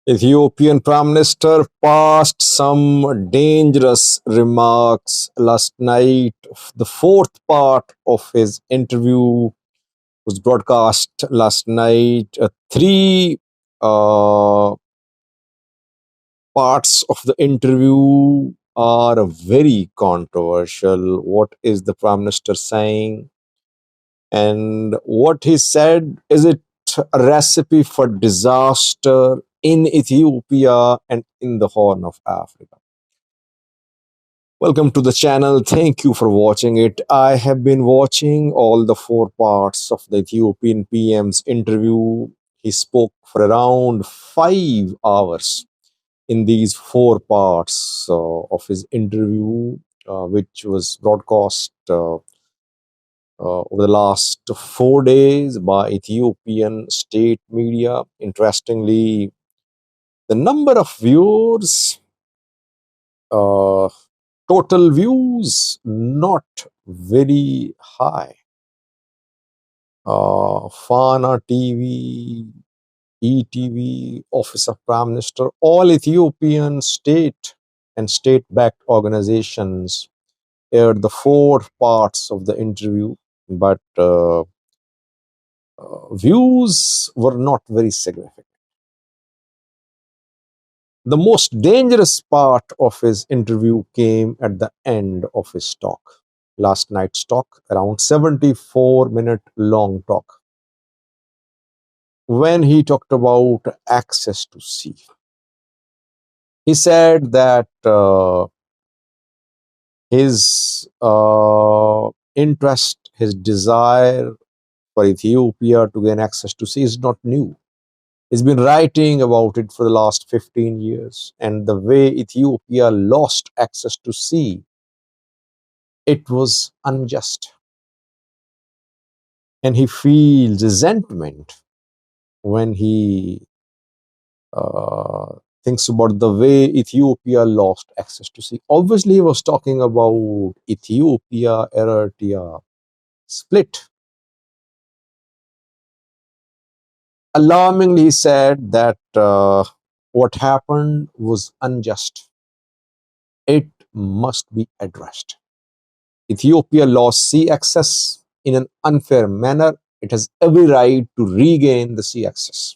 Ethiopian Prime Minister passed some dangerous remarks last night. The fourth part of his interview was broadcast last night. Three uh, parts of the interview are very controversial. What is the Prime Minister saying? And what he said, is it a recipe for disaster in Ethiopia and in the Horn of Africa? Welcome to the channel. Thank you for watching it. I have been watching all the four parts of the Ethiopian PM's interview. He spoke for around 5 hours in these four parts of his interview, which was broadcast over the last 4 days by Ethiopian state media. Interestingly, the number of viewers, total views, not very high. Fana TV, ETV, Office of Prime Minister, all Ethiopian state and state-backed organizations aired the four parts of the interview, but views were not very significant. The most dangerous part of his interview came at the end of his talk. Last night's talk, around 74-minute long talk, when he talked about access to sea. He said that his interest, his desire for Ethiopia to gain access to sea is not new. He's been writing about it for the last 15 years. And the way Ethiopia lost access to sea, it was unjust. And he feels resentment when he thinks about the way Ethiopia lost access to sea. Obviously, he was talking about Ethiopia, Eritrea split. Alarmingly, he said that what happened was unjust. It must be addressed. Ethiopia lost sea access in an unfair manner. It has every right to regain the sea access.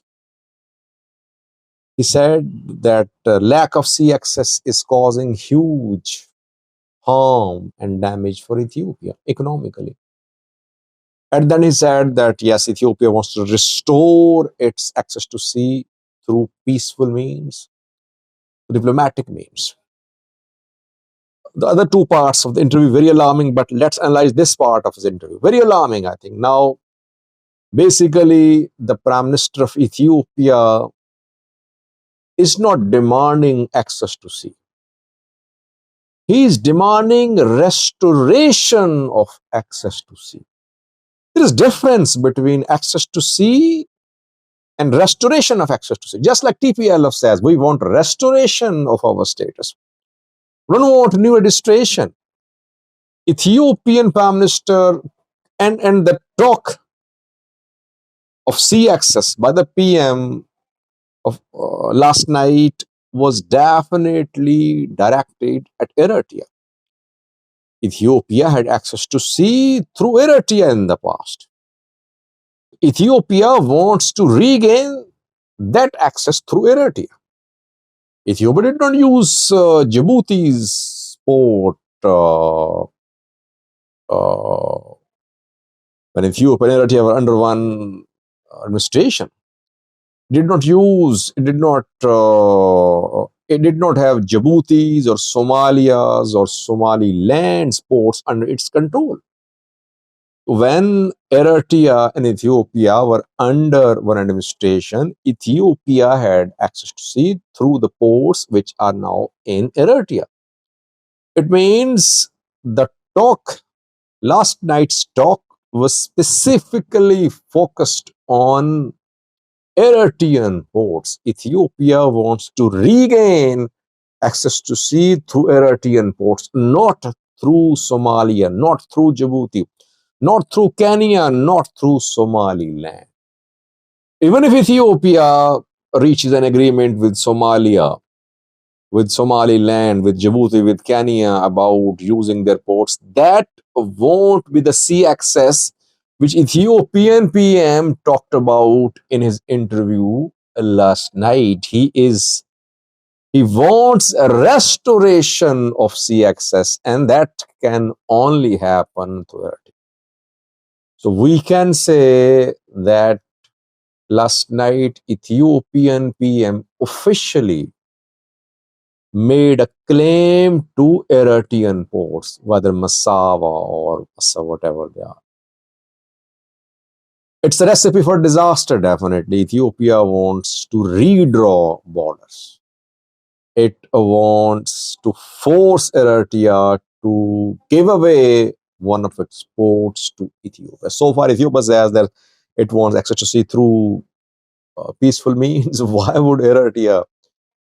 He said that lack of sea access is causing huge harm and damage for Ethiopia economically. And then he said that, yes, Ethiopia wants to restore its access to sea through peaceful means, diplomatic means. The other two parts of the interview, very alarming, but let's analyze this part of his interview. Very alarming, I think. Now, basically, the Prime Minister of Ethiopia is not demanding access to sea. He is demanding restoration of access to sea. There is difference between access to sea and restoration of access to sea. Just like TPLF says, we want restoration of our status. We don't want new registration. Ethiopian Prime Minister and the talk of sea access by the PM of last night was definitely directed at Eritrea. Ethiopia had access to sea through Eritrea in the past. Ethiopia wants to regain that access through Eritrea. Ethiopia did not use Djibouti's port when Ethiopia and Eritrea were under one administration. It did not have Djibouti's or Somalia's or Somaliland's ports under its control. When Eritrea and Ethiopia were under one administration, Ethiopia had access to sea through the ports which are now in Eritrea. It means the talk, last night's talk, was specifically focused on Eritrean ports. Ethiopia wants to regain access to sea through Eritrean ports, not through Somalia, not through Djibouti, not through Kenya, not through Somaliland. Even if Ethiopia reaches an agreement with Somalia, with Somaliland, with Djibouti, with Kenya about using their ports, that won't be the sea access which Ethiopian PM talked about in his interview last night. He wants a restoration of sea access, and that can only happen through it. So we can say that last night Ethiopian PM officially made a claim to Eritrean ports, whether Massawa or Massa, whatever they are. It's a recipe for disaster, definitely. Ethiopia wants to redraw borders. It wants to force Eritrea to give away one of its ports to Ethiopia. So far, Ethiopia says that it wants access to sea through peaceful means. Why would Eritrea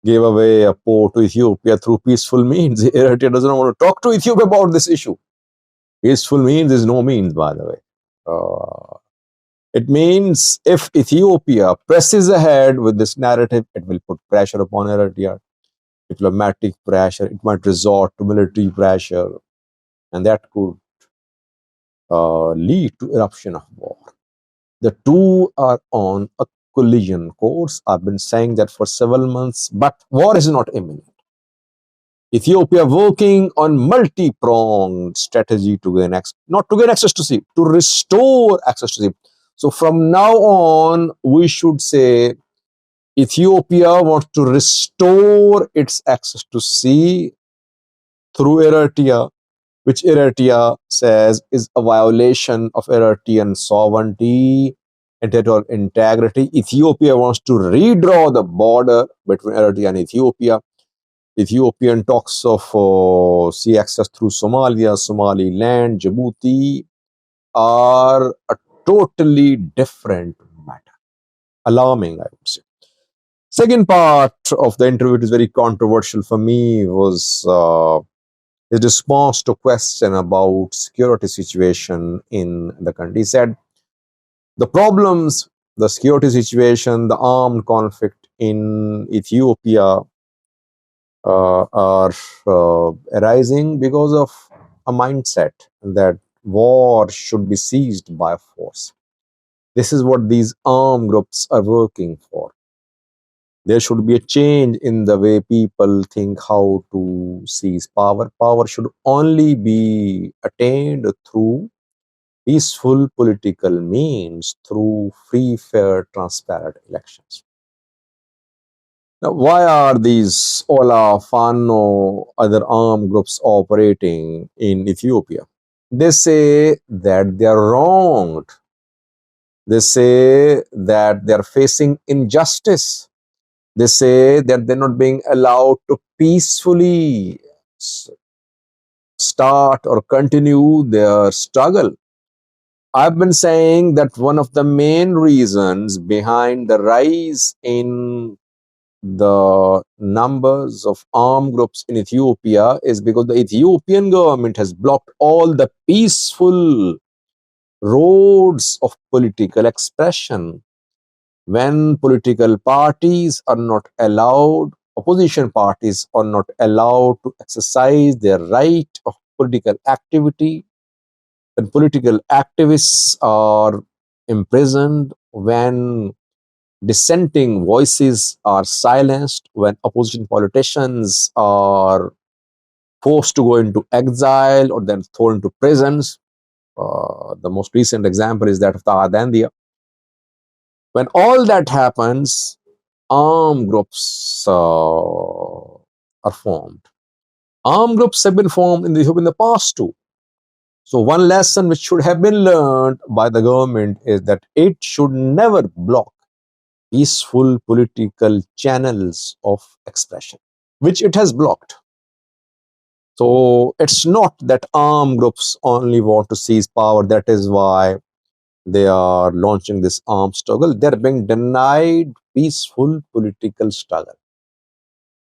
give away a port to Ethiopia through peaceful means? Eritrea doesn't want to talk to Ethiopia about this issue. Peaceful means is no means, by the way. It means if Ethiopia presses ahead with this narrative, it will put pressure upon Eritrea, diplomatic pressure. It might resort to military pressure, and that could lead to eruption of war. The two are on a collision course. I've been saying that for several months, but war is not imminent. Ethiopia working on multi-pronged strategy to gain access, not to gain access to sea, to restore access to sea. So from now on, we should say Ethiopia wants to restore its access to sea through Eritrea, which Eritrea says is a violation of Eritrean sovereignty and territorial integrity. Ethiopia wants to redraw the border between Eritrea and Ethiopia. Ethiopian talks of sea access through Somalia, Somaliland, Djibouti are a totally different matter. Alarming, I would say. Second part of the interview, which is very controversial for me, was his response to a question about security situation in the country. He said, the problems, the security situation, the armed conflict in Ethiopia are arising because of a mindset that war should be seized by force. This is what these armed groups are working for. There should be a change in the way people think how to seize power. Power should only be attained through peaceful political means, through free, fair, transparent elections. Now, why are these Ola, Fano, other armed groups operating in Ethiopia? They say that they are wronged. They say that they are facing injustice. They say that they're not being allowed to peacefully start or continue their struggle. I've been saying that one of the main reasons behind the rise in the numbers of armed groups in Ethiopia is because the Ethiopian government has blocked all the peaceful roads of political expression. When political parties are not allowed, opposition parties are not allowed to exercise their right of political activity, when political activists are imprisoned, when dissenting voices are silenced, when opposition politicians are forced to go into exile or then thrown into prisons. The most recent example is that of the Adandia. When all that happens, armed groups are formed. Armed groups have been formed in in the past too. So one lesson which should have been learned by the government is that it should never block peaceful political channels of expression, which it has blocked. So it's not that armed groups only want to seize power. That is why they are launching this armed struggle. They're being denied peaceful political struggle.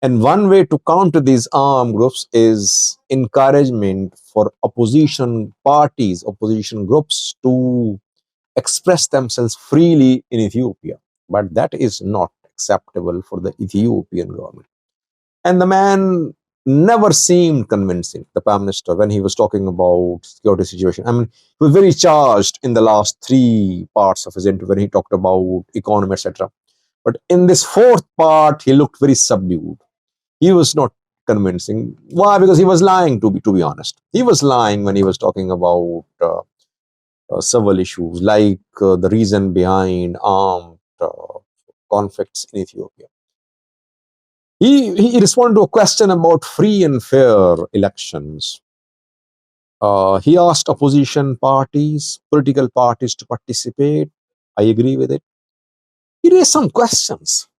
And one way to counter these armed groups is encouragement for opposition parties, opposition groups to express themselves freely in Ethiopia. But that is not acceptable for the Ethiopian government. And the man never seemed convincing, the Prime Minister, when he was talking about security situation. I mean, he was very charged in the last three parts of his interview when he talked about economy, etc. But in this fourth part, he looked very subdued. He was not convincing. Why? Because he was lying, to be honest. He was lying when he was talking about several issues, like the reason behind armed conflicts in Ethiopia. He responded to a question about free and fair elections. He asked opposition parties, political parties to participate. I agree with it. He raised some questions.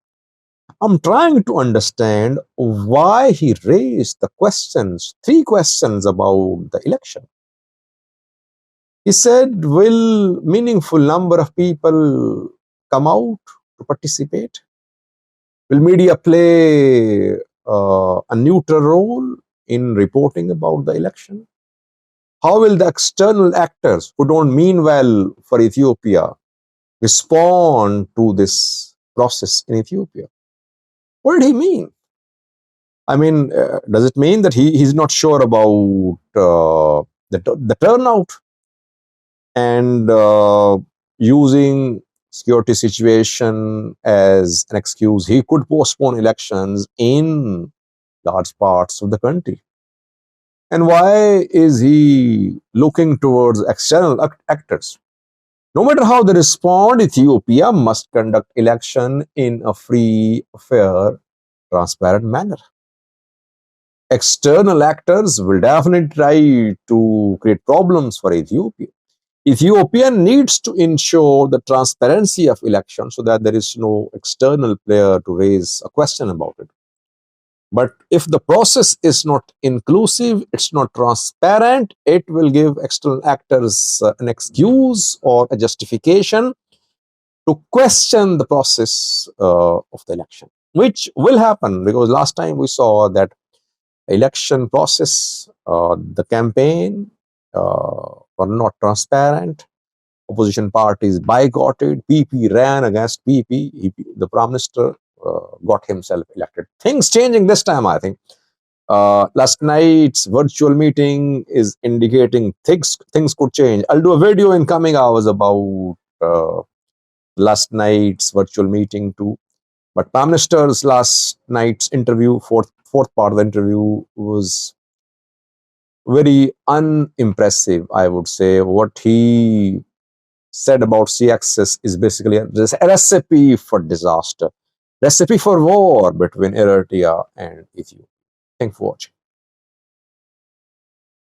I'm trying to understand why he raised the questions, three questions about the election. He said, will meaningful number of people come out to participate? Will media play a neutral role in reporting about the election? How will the external actors who don't mean well for Ethiopia respond to this process in Ethiopia? What did he mean? I mean, does it mean that he's not sure about the turnout and using security situation as an excuse? He could postpone elections in large parts of the country. And why is he looking towards external actors? No matter how they respond, Ethiopia must conduct election in a free, fair, transparent manner. External actors will definitely try to create problems for Ethiopia. Ethiopia needs to ensure the transparency of elections so that there is no external player to raise a question about it. But if the process is not inclusive, it's not transparent, it will give external actors an excuse or a justification to question the process of the election, which will happen because last time we saw that election process, the campaign were not transparent. Opposition parties boycotted. PP ran against PP. The Prime Minister got himself elected. Things changing this time, I think. Last night's virtual meeting is indicating things could change. I'll do a video in coming hours about last night's virtual meeting too. But Prime Minister's last night's interview, fourth part of the interview, was very unimpressive, I would say. What he said about CXS is basically a recipe for disaster, recipe for war between Eritrea and Ethiopia. Thanks for watching.